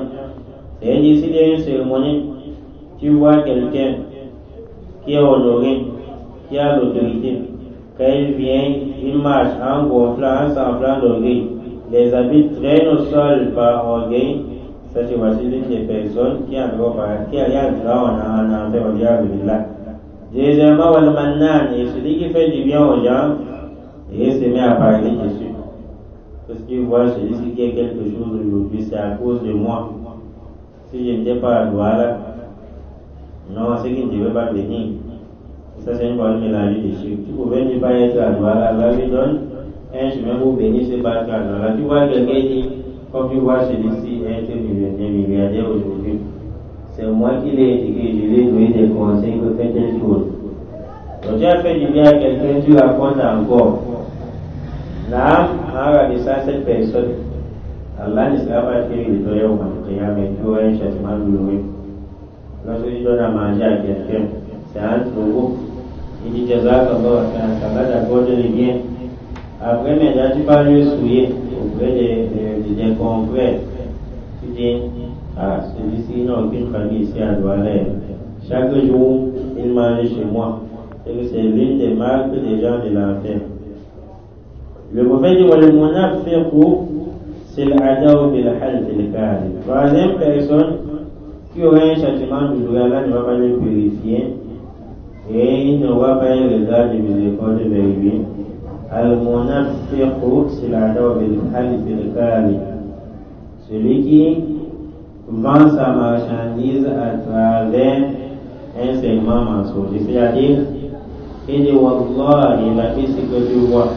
Speaker 1: C'est-à-dire, s'il y a une cérémonie, tu vois quelqu'un qui est honoré, qui a l'autorité. Quand il vient, il marche en gonflant, en semblant d'orgueil. Les habits traînent au sol par orgueil. Ça, c'est voici l'une des personnes qui a droit en enfer, on dirait là. Deuxièmement, Wal-Mannan, et celui qui fait du bien aux gens, et il se met à parler dessus. Parce qu'il voit celui qui a quelque chose aujourd'hui, c'est à cause de moi. Si je n'étais pas à Douala, non, c'est qu'il ne devait pas venir. Ça, c'est une bonne mélange de chiffres. Tu pouvais ne pas être à Douala, Allah lui donne un chemin pour venir se battre à Douala. Tu vois quelqu'un dit, comme tu vois celui-ci être milliardaire aujourd'hui, c'est moi qui l'ai éduqué, je lui ai donné des conseils pour faire telle chose. Donc tu as fait du bien à quelqu'un, tu racontes encore. Là, en regardant cette personne, Allah ne sera pas fait de toi au Mantoya, mais tu auras un châtiment douloureux. Lorsque tu donnes à manger à quelqu'un, c'est entre vous. Il dit Jazakallah, Allah t'accorde le bien. Après, maintenant, tu vas le souiller auprès des confrères. Tu dis, celui-ci n'a aucune famille ici à Douala. Chaque jour, il mange chez moi. C'est l'une des marques des gens de l'enfer. Le prophète dit, le munafiqu, c'est l'adaw bil half al kadhib. Troisième personne qui aurait un châtiment douloureux, Allah ne va pas le purifier et il n'aura pas un regard de miséricorde vers lui. Al-munafiqu, c'est l'adaw bil half al kadhib. Celui qui vend sa marchandise à travers un segment mensonger. C'est-à-dire, il dit Wallahi, la vie c'est que tu vois.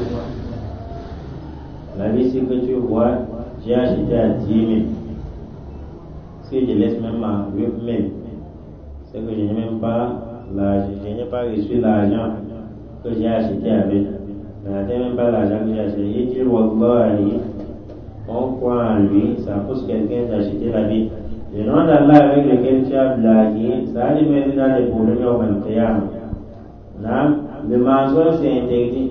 Speaker 1: La vie c'est que tu vois, j'ai acheté à 10 000. Si je laisse même à 8 000, c'est que je n'ai même pas là, je n'ai pas reçu l'argent que j'ai acheté avec. Je n'ai même pas l'argent que j'ai acheté. Il dit, Wallah, on croit en lui, ça pousse quelqu'un d'acheter la vie. Le nom d'Allah avec lequel tu as blagué, ça a dû mettre dans les problèmes au Mantéam. Le mensonge c'est interdit.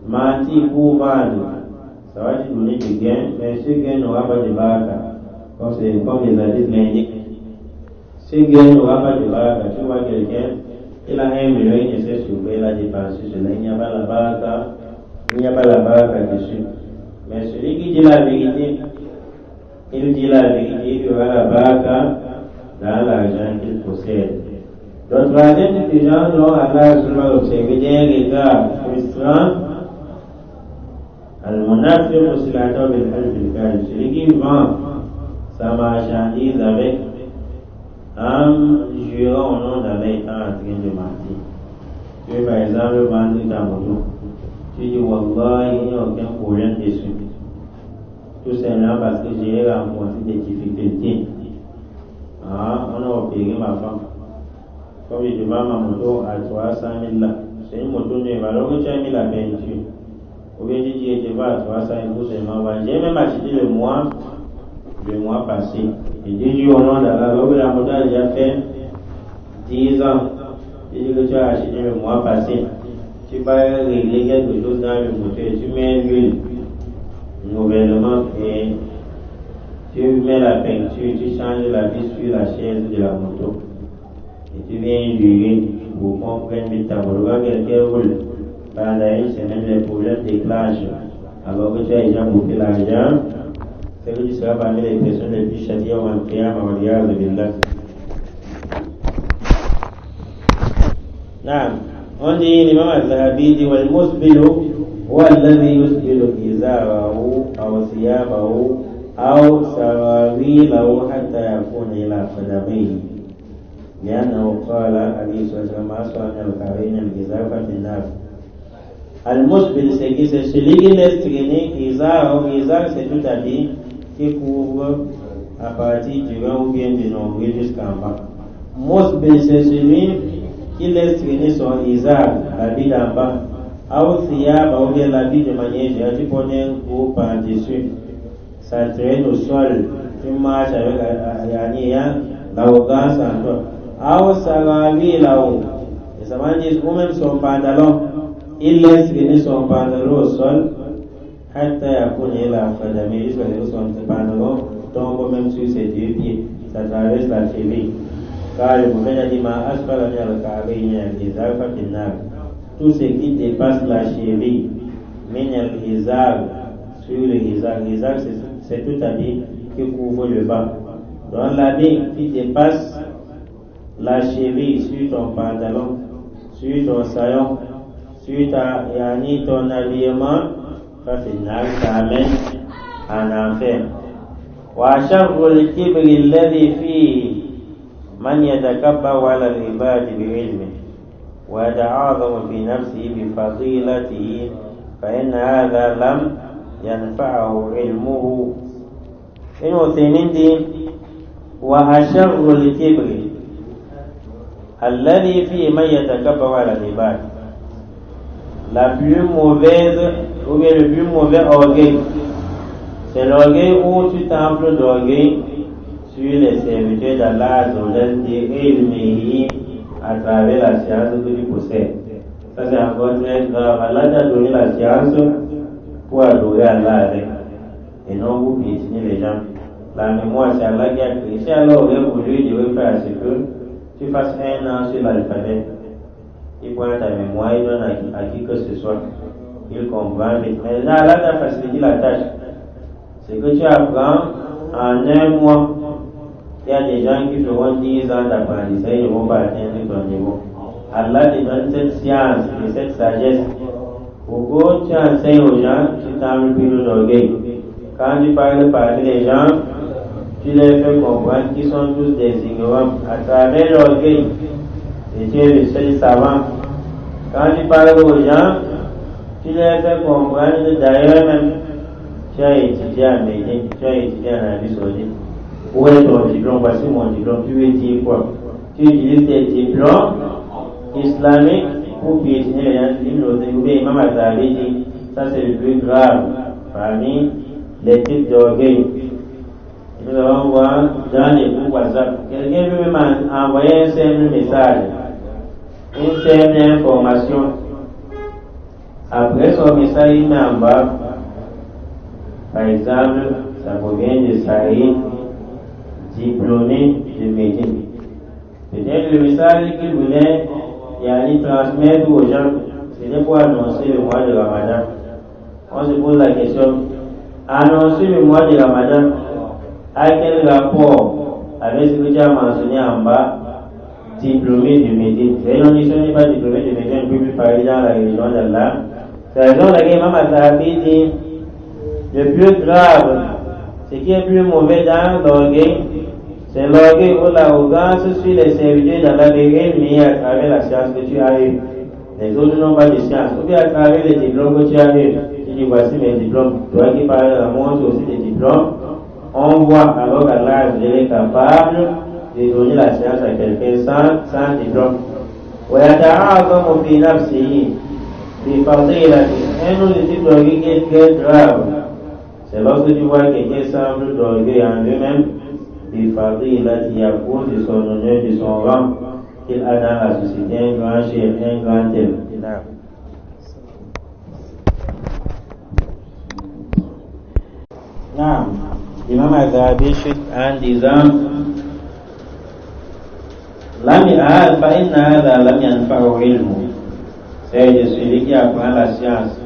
Speaker 1: Mentir pour vendre, ça va te donner du gain, mais ce gain n'aura pas de baraka. Comme les hadiths l'indiquent. Ce gain n'aura pas de baraka. Tu vois quelqu'un, il a 1 million, il essaie de sauver, il a dépensé cela, il n'y a pas la baraka, il n'y a pas la baraka dessus. Mais celui qui dit la vérité, il dit la vérité, il y aura la baraka dans l'argent qu'il possède. Donc, troisième des gens dont Allah va observer d'un regard frustrant, Al-Munafiq Silato bil-Half-il-Kal, celui qui vend sa marchandise avec un jurant au nom d'Allah étant en train de mentir. Tu veux par exemple vendre ta moto, tu dis Wallah, il n'y a aucun problème dessus. Tout simplement parce que j'ai rencontré des difficultés. On a opéré ma femme. Comme je demande ma moto à 300 000 là, c'est une moto neuve, alors que tu as mis la peinture. Ou bien tu dis, tu vas à 300 000 seulement. J'ai même acheté le mois passé. Et Dieu au nom d'Allah, alors que la moto a déjà fait 10 ans. Tu dis que tu as acheté le mois passé. Tu vas régler quelque chose dans le moteur, tu mets l'huile nouvellement et tu mets la peinture, tu changes la vis sur la chaise de la moto. Et tu viens jurer pour qu'on prenne vite ta moto. Quand quelqu'un roule pendant une semaine, les problèmes déclenchent. Alors que tu as déjà bouclé l'argent, c'est que tu seras parmi les personnes les plus châtiées au Qiyamah wa l'iyadhu billah. On dit l'imam al-Zahabi dit wal musbilu huwa alladhi yusbilu izarahu aw thiyabahu aw sarawilahu hatta yakuna ila qadamayhi. لأنه قال عليه الصلاة والسلام أصلا الكعبين الإزار في النار. Al-Musbil, c'est celui qui laisse traîner Izar. Izar, c'est tout habit qui couvre à partir du rang ou bien du nombril jusqu'en bas. Musbil, c'est celui qui laisse traîner son Izar, l'habit d'en bas. Aouthiyab, ou bien l'habit de manière générale, tu prenais un gros par-dessus, ça traîne au sol, tu marches avec l'arrogance en toi. Sarawi là-haut, les savants disent, ou même son pantalon, il laisse traîner son pantalon au sol, hatta yakuna ila qadami, jusqu'à ce que son pantalon tombe même sur ses 2 pieds, ça traverse la cheville. Car le prophète a dit, ma asfala min al-ka'bayni al-izar fa fin nar. Tout ce qui dépasse la cheville, min al-izar, sur le izar. L'izar, c'est tout habit qui couvre le bas. Donc l'habit qui dépasse la cheville sur ton pantalon, sur ton saillon, sur ton habillement, ça t'amène en enfer. Wa sharrul kibri alladhi fi man yatakabbaru ala al-ibadi bi'ilmi wa yata'adhamu fi nafsihi bi fadilatihi fa inna hadha lam yanfa'ahu ilmuhu. Ibn Uthaymin dit wa sharrul kibri alladhi fi man yatakabbaru ala al-ibadi. La plus mauvaise, ou bien le plus mauvais orgueil, c'est l'orgueil où tu t'emples d'orgueil sur les serviteurs d'Allah à travers la science que tu possèdes. Ça c'est encore très grave. Allah t'a donné la science pour adorer Allah avec, et non pour piétiner les gens. La mémoire, c'est Allah qui a créé. Si Allah aurait voulu, il devrait faire ce que tu fasses 1 an sur l'alphabet. Il prend ta mémoire, il donne à qui que ce soit. Il comprend. Mais là, Allah t'a facilité la tâche. C'est que tu apprends en 1 mois. Il y a des gens qui feront 10 ans d'apprentissage, ils ne vont pas atteindre ton niveau. Allah te donne cette science et cette sagesse. Pourquoi tu enseignes aux gens, tu t'en plus d'orgueil. Quand tu parles parmi les gens, tu les fais comprendre qu'ils sont tous des ignorants à travers l'orgueil. Et tu es le seul savant. Quand tu parles aux gens, tu les fais comprendre. D'ailleurs même, tu as étudié en médecine, tu as étudié en Arabie Saoudite. Où est ton diplôme? Voici mon diplôme. Tu veux dire quoi? tu utilises tes diplômes islamiques pour piétiner les communautés. Ou bien Imam Al-Zahabi dit, ça c'est le plus grave parmi les types d'orgueil. Nous allons voir dans les groupes WhatsApp. Quelqu'un peut même envoyer un simple message, une simple information. Après son message, il met en bas, par exemple, ça provient de Saïd, diplômé de médecine. Peut-être le message qu'il voulait transmettre aux gens, c'était pour annoncer le mois de Ramadan. On se pose la question, annoncer le mois de Ramadan, à quel rapport avec ce que tu as mentionné en bas, diplômé de médecine? Et non, si on n'est pas diplômé de médecine, on ne peut plus parler dans la religion d'Allah. C'est la raison pour laquelle Imam Al-Zahabi dit, le plus grave, ce qui est plus mauvais dans l'orgueil, c'est l'orgueil ou l'arrogance sur les serviteurs d'Allah, mais à travers la science que tu as eue. Les autres n'ont pas de science. Ou bien à travers les diplômes que tu as eus. Tu dis, voici mes diplômes. Toi qui parles de la montre aussi des diplômes. On voit alors qu'Allah est capable de donner la science à quelqu'un sans diplôme. ويتعاظم في نفسه بفضيلة. Un autre type d'orgueil qui est très grave, c'est lorsque tu vois quelqu'un semble d'orgueil en lui-même, بفضيلة, à cause de son honneur, de son rang qu'il a dans la société, un grand chef, un grand tel. Imam Al-Zahabi chute en disant فإن هذا لم ينفعه علمه. C'est de celui qui apprend la science.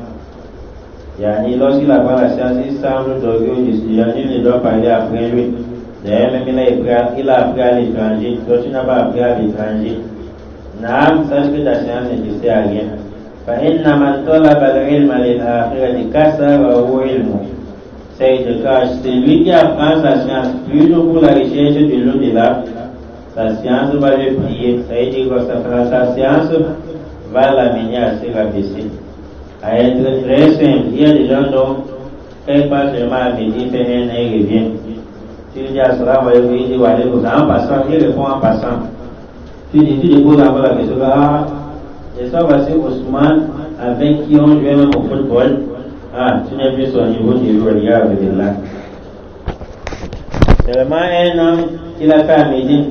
Speaker 1: Lorsqu'il apprend la science, il semble d'orgueil du sujet, il ne doit parler après lui. D'ailleurs, même il a appris à l'étranger. Toi, tu n'as pas appris à l'étranger. Sache que ta science ne te sert à rien. فإن من طلب العلم للآخرة كسره علمه. C'est lui qui apprend sa science, plutôt pour la recherche de l'au-delà, sa science va le plier. Ça veut dire que sa science va l'amener à se rabaisser, à être très simple. Il y a des gens dont elle passe seulement à midi, fait un an et revient. Tu lui dis assalamu alaykum, il dit wa alaykum salam, en passant, il répond en passant. Tu déposes encore la question, et ça voici Ousmane avec qui on jouait même au football. Tu n'es plus son niveau de joueur avec là. C'est vraiment un homme qu'il a fait à Médine.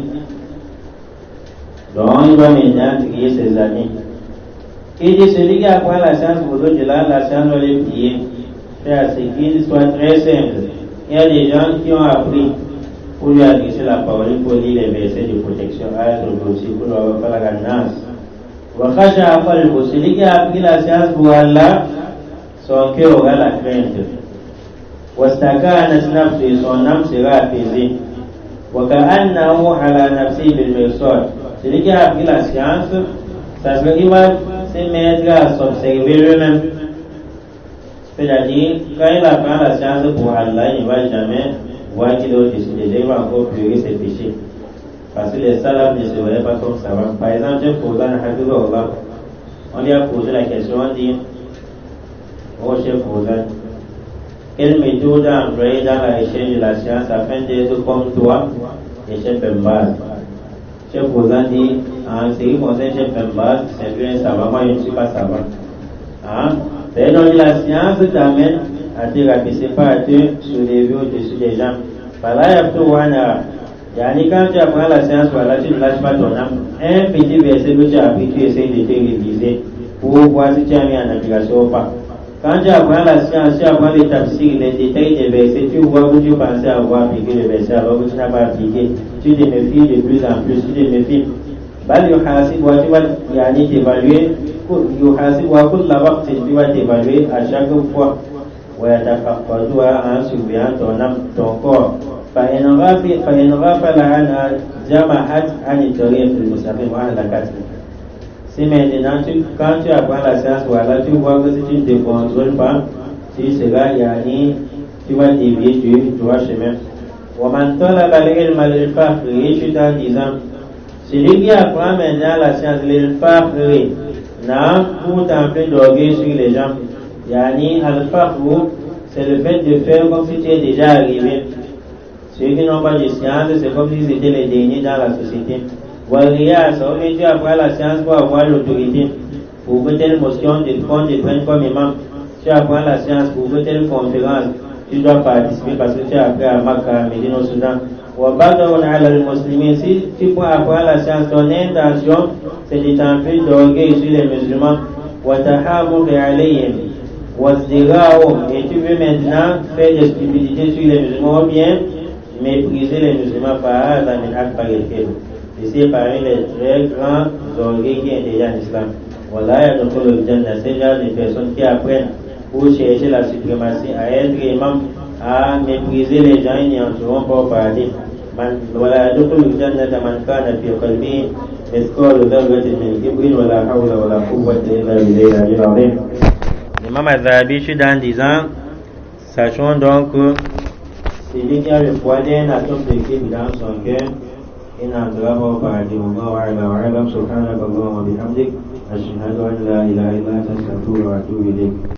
Speaker 1: Donc il doit maintenant trier ses amis. Il dit celui qui apprend la science pour l'au-delà, la science doit les plier. Faire ce qu'il soit très simple. Il y a des gens qui ont appris pour lui adresser la parole, pour lire les versets de protection, aussi pour leur faire la gannance. Celui qui a appris la science pour Allah, son cœur aura la crainte. Son âme sera apaisée. Celui qui a appris la science, ça veut dire qu'il va se mettre à s'observer lui-même. C'est-à-dire, quand il apprend la science pour Allah, il ne va jamais voir qu'il est au-dessus des gens, il va encore purger ses péchés. Parce que les salafs ne se voyaient pas comme ça. Par exemple, Cheikh Fawzan, on lui a posé la question, on dit, oh Cheikh Fawzan, quelle méthode a employée dans la recherche de la science afin d'être comme toi et Cheikh Pembaz? Cheikh Fawzan dit, en ce qui concerne Cheikh Pembaz, c'est lui un savant, moi je ne suis pas savant. C'est donc la science t'amène à te rabaisser, pas à te soulever au-dessus des gens. Par là, il y a tout quand tu apprends la science, voilà, tu ne lâches pas ton âme. Un petit verset que tu as appris, tu essaies de te réviser pour voir si tu as mis en application ou pas. Quand tu apprends la science, tu apprends les tafsirs, les détails des versets, tu vois que tu pensais avoir appliqué le verset alors que tu n'as pas appliqué. Tu te méfies de plus en plus, tu te méfies. Tu vas t'évaluer, tu vas t'évaluer à chaque fois. En surveillant ton âme, ton corps. فإن غفل عنها جمعت عن الطريق المستقيم وأهلكته. Si maintenant, quand tu apprends la science, voilà, tu vois que si tu ne te contrôles pas, tu seras tu vas dévier du droit chemin. ومن طلب العلم للفخر, je suis en disant, celui qui apprend maintenant la science, l'ilfakhr, n'a pour t'emplir d'orgueil sur les gens. Al-fakhr, c'est le fait de faire comme si tu es déjà arrivé. Ceux qui n'ont pas de science, c'est comme si c'était les derniers dans la société. Walrias, on met Dieu après la science pour avoir l'autorité. Pour que telle motion de prendre te prenne comme imam. Tu apprends la science pour que telle conférence, tu dois participer parce que tu as appris à Makkah, Médine au Soudan. Si tu peux apprendre la science, ton intention, c'est de t'empêcher d'orgueil sur les musulmans. Et tu veux maintenant faire des stupidités sur les musulmans ou bien mépriser les musulmans par et c'est parmi les très grands orgueils qui est déjà en islam. Voilà, il y a donc le Jannah, c'est genre des personnes qui apprennent pour chercher la suprématie, à être imam, à mépriser les gens, ils n'y entreront pas au paradis. Voilà, donc le Jannah, man kana fi qalbi مثقال ذرة من كبر ولا حول ولا قوة إلا بالله العلي العظيم. L'imam Al-Zahabi chute en disant, sachons donc que celui qui a le poids d'un atome de kibr dans son cœur, il n'entrera pas au paradis. Wallahu a'lam wa a'lam. Subhanaka Allahumma wa bihamdik, ashhadu an la ilaha illa anta astaghfiruka wa atubu ilayk.